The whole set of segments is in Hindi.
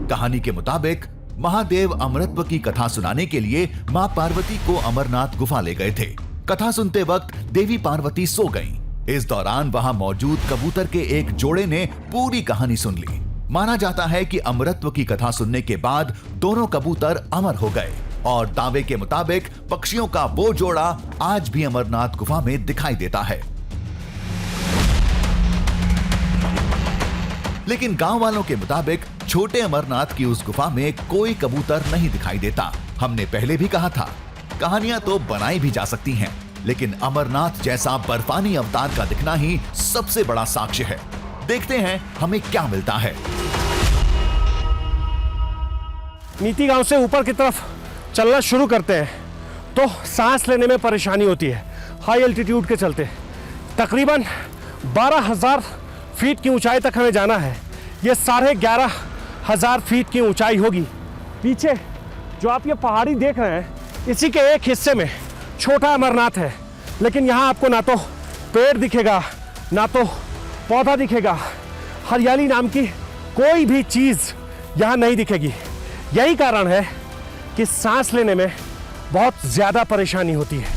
कहानी के मुताबिक महादेव अमरत्व की कथा सुनाने के लिए मां पार्वती को अमरनाथ गुफा ले गए थे। कथा सुनते वक्त देवी पार्वती सो गईं। इस दौरान वहां मौजूद कबूतर के एक जोड़े ने पूरी कहानी सुन ली। माना जाता है कि अमरत्व की कथा सुनने के बाद दोनों कबूतर अमर हो गए और दावे के मुताबिक पक्षियों का वो जोड़ा आज भी अमरनाथ गुफा में दिखाई देता है। लेकिन गांव वालों के मुताबिक छोटे अमरनाथ की उस गुफा में कोई कबूतर नहीं दिखाई देता। हमने पहले भी कहा था, कहानियां तो बनाई भी जा सकती हैं, लेकिन अमरनाथ जैसा बर्फानी अवतार का दिखना ही सबसे बड़ा साक्ष्य है। देखते हैं हमें क्या मिलता है। नीति गांव से ऊपर की तरफ चलना शुरू करते हैं तो सांस लेने में परेशानी होती है। हाई एल्टीट्यूड के चलते तकरीबन 12,000 फीट की ऊंचाई तक हमें जाना है। ये 11,500 फीट की ऊंचाई होगी। पीछे जो आप ये पहाड़ी देख रहे हैं, इसी के एक हिस्से में छोटा अमरनाथ है, लेकिन यहाँ आपको ना तो पेड़ दिखेगा ना तो पौधा दिखेगा। हरियाली नाम की कोई भी चीज़ यहाँ नहीं दिखेगी। यही कारण है कि सांस लेने में बहुत ज़्यादा परेशानी होती है।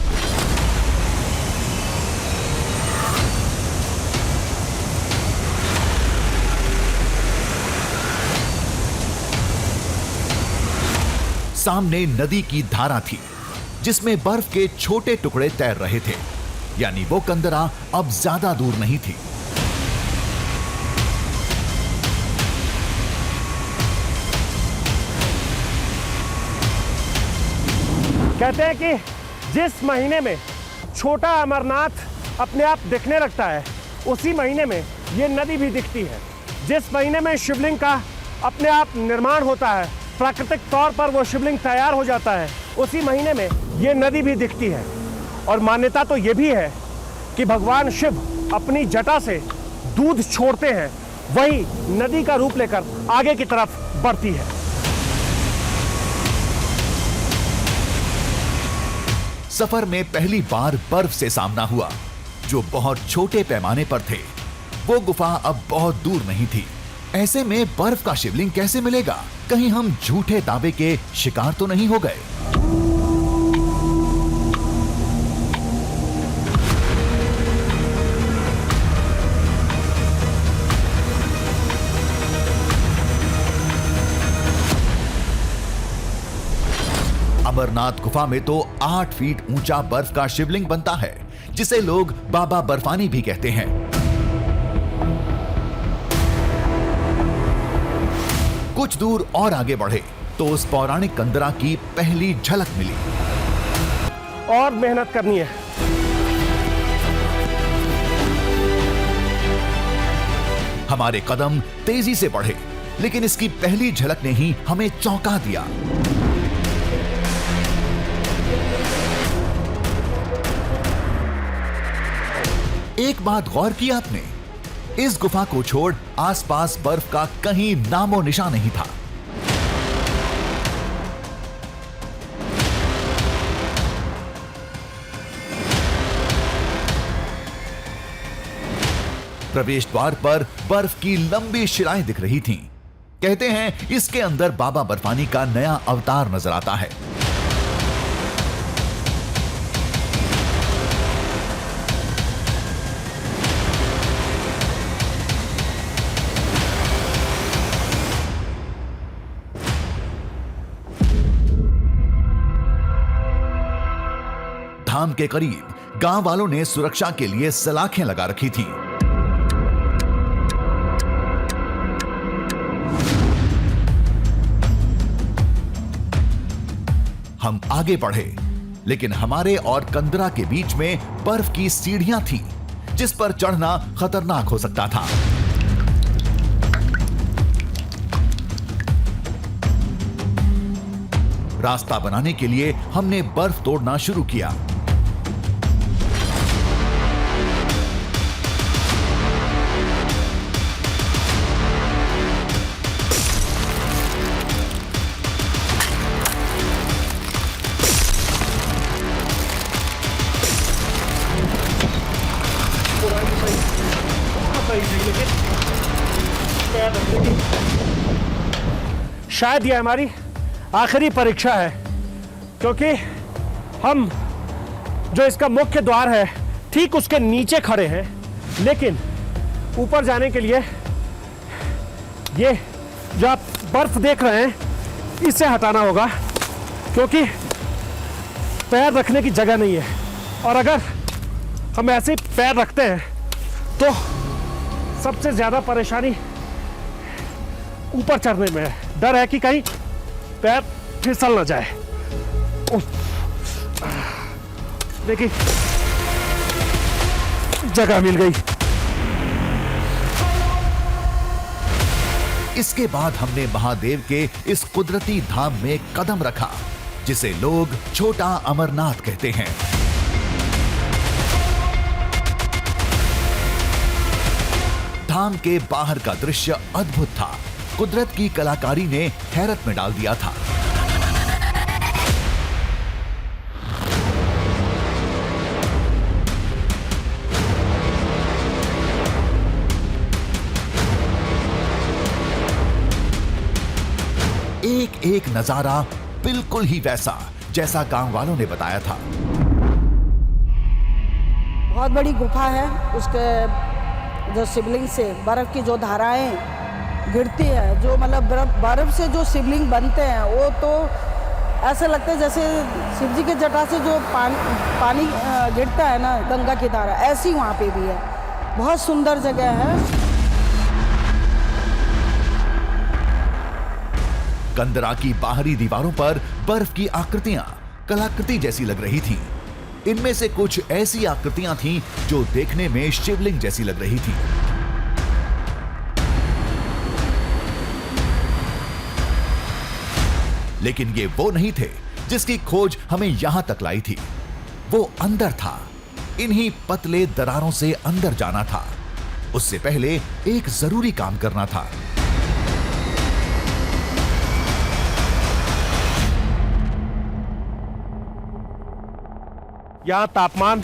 सामने नदी की धारा थी जिसमें बर्फ के छोटे टुकड़े तैर रहे थे, यानी वो कंदरा अब ज्यादा दूर नहीं थी। कहते हैं कि जिस महीने में छोटा अमरनाथ अपने आप दिखने लगता है, उसी महीने में ये नदी भी दिखती है। जिस महीने में शिवलिंग का अपने आप निर्माण होता है, प्राकृतिक तौर पर वो शिवलिंग तैयार हो जाता है, उसी महीने में ये नदी भी दिखती है। और मान्यता तो ये भी है कि भगवान शिव अपनी जटा से दूध छोड़ते हैं, वही नदी का रूप लेकर आगे की तरफ बढ़ती है। सफर में पहली बार बर्फ से सामना हुआ, जो बहुत छोटे पैमाने पर थे। वो गुफा अब बहुत दूर नहीं थी। ऐसे में बर्फ का शिवलिंग कैसे मिलेगा? कहीं हम झूठे दावे के शिकार तो नहीं हो गए? अमरनाथ गुफा में तो 8 फीट ऊंचा बर्फ का शिवलिंग बनता है, जिसे लोग बाबा बर्फानी भी कहते हैं। कुछ दूर और आगे बढ़े तो उस पौराणिक कंदरा की पहली झलक मिली। और मेहनत करनी है। हमारे कदम तेजी से बढ़े, लेकिन इसकी पहली झलक ने ही हमें चौंका दिया। एक बात गौर की आपने, इस गुफा को छोड़ आसपास बर्फ का कहीं नामो निशान नहीं था। प्रवेश द्वार पर बर्फ की लंबी शिलाएं दिख रही थीं। कहते हैं इसके अंदर बाबा बर्फानी का नया अवतार नजर आता है। धाम के करीब गांव वालों ने सुरक्षा के लिए सलाखें लगा रखी थीं। हम आगे बढ़े, लेकिन हमारे और कंदरा के बीच में बर्फ की सीढ़ियां थीं, जिस पर चढ़ना खतरनाक हो सकता था। रास्ता बनाने के लिए हमने बर्फ तोड़ना शुरू किया। शायद ये हमारी आखिरी परीक्षा है, क्योंकि हम जो इसका मुख्य द्वार है ठीक उसके नीचे खड़े हैं, लेकिन ऊपर जाने के लिए ये जो आप बर्फ देख रहे हैं इसे हटाना होगा, क्योंकि पैर रखने की जगह नहीं है। और अगर हम ऐसे पैर रखते हैं तो सबसे ज्यादा परेशानी ऊपर चढ़ने में है। डर है कि कहीं पैर फिसल ना जाए। देखिए, जगह मिल गई। इसके बाद हमने महादेव के इस कुदरती धाम में कदम रखा, जिसे लोग छोटा अमरनाथ कहते हैं। धाम के बाहर का दृश्य अद्भुत था। कुदरत की कलाकारी ने हैरत में डाल दिया था। एक एक नजारा बिल्कुल ही वैसा जैसा गांव वालों ने बताया था। बहुत बड़ी गुफा है। उसके जो शिवलिंग से बर्फ की जो धाराएं गिरती है, जो मतलब बर्फ से जो शिवलिंग बनते हैं, वो तो ऐसे लगता है जैसे शिव जी के जटा से जो पानी गिरता है ना, गंगा की धारा, ऐसी वहाँ पे भी है। बहुत सुंदर जगह है। कंदरा की बाहरी दीवारों पर बर्फ की आकृतियां कलाकृति जैसी लग रही थीं। इनमें से कुछ ऐसी आकृतियां थीं जो देखने में शिवलिंग जैसी लग रही थीं। लेकिन ये वो नहीं थे जिसकी खोज हमें यहां तक लाई थी। वो अंदर था। इन्हीं पतले दरारों से अंदर जाना था। उससे पहले एक जरूरी काम करना था। यहाँ तापमान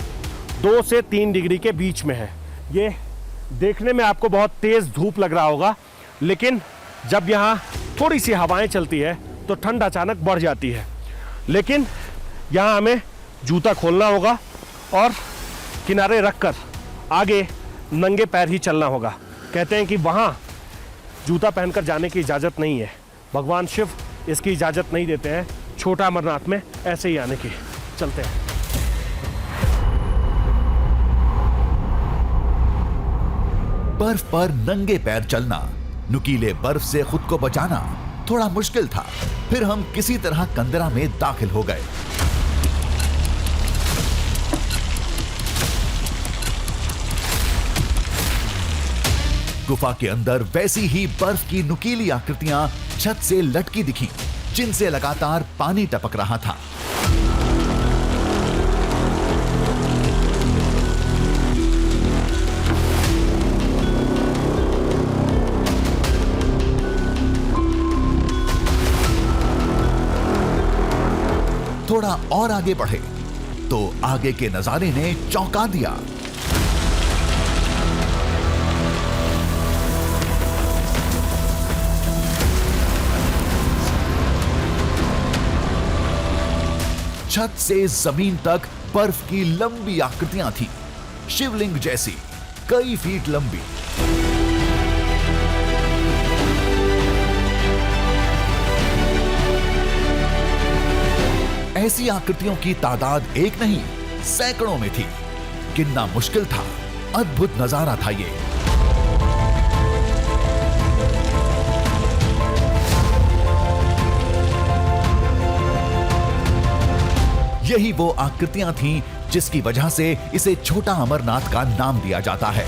2 से 3 डिग्री के बीच में है। ये देखने में आपको बहुत तेज धूप लग रहा होगा, लेकिन जब यहाँ थोड़ी सी हवाएं चलती है तो ठंड अचानक बढ़ जाती है। लेकिन यहाँ हमें जूता खोलना होगा और किनारे रखकर आगे नंगे पैर ही चलना होगा। कहते हैं कि वहाँ जूता पहनकर जाने की इजाज़त नहीं है। भगवान शिव इसकी इजाज़त नहीं देते हैं छोटा अमरनाथ में ऐसे ही आने की। चलते हैं। बर्फ पर नंगे पैर चलना, नुकीले बर्फ से खुद को बचाना थोड़ा मुश्किल था। फिर हम किसी तरह कंदरा में दाखिल हो गए। गुफा के अंदर वैसी ही बर्फ की नुकीली आकृतियां छत से लटकी दिखी, जिनसे लगातार पानी टपक रहा था। थोड़ा और आगे बढ़े तो आगे के नजारे ने चौंका दिया। छत से जमीन तक बर्फ की लंबी आकृतियां थी, शिवलिंग जैसी, कई फीट लंबी। ऐसी आकृतियों की तादाद एक नहीं, सैकड़ों में थी। गिनना मुश्किल था। अद्भुत नजारा था ये। यही वो आकृतियां थीं जिसकी वजह से इसे छोटा अमरनाथ का नाम दिया जाता है।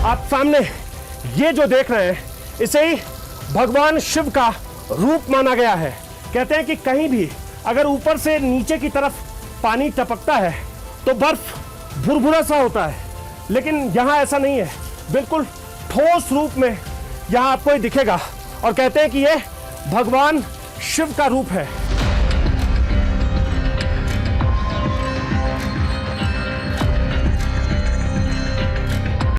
आप सामने ये जो देख रहे हैं, इसे ही भगवान शिव का रूप माना गया है। कहते हैं कि कहीं भी अगर ऊपर से नीचे की तरफ पानी टपकता है तो बर्फ भुरभुरा सा होता है, लेकिन यहाँ ऐसा नहीं है। बिल्कुल ठोस रूप में यहाँ आपको ये दिखेगा और कहते हैं कि ये भगवान शिव का रूप है।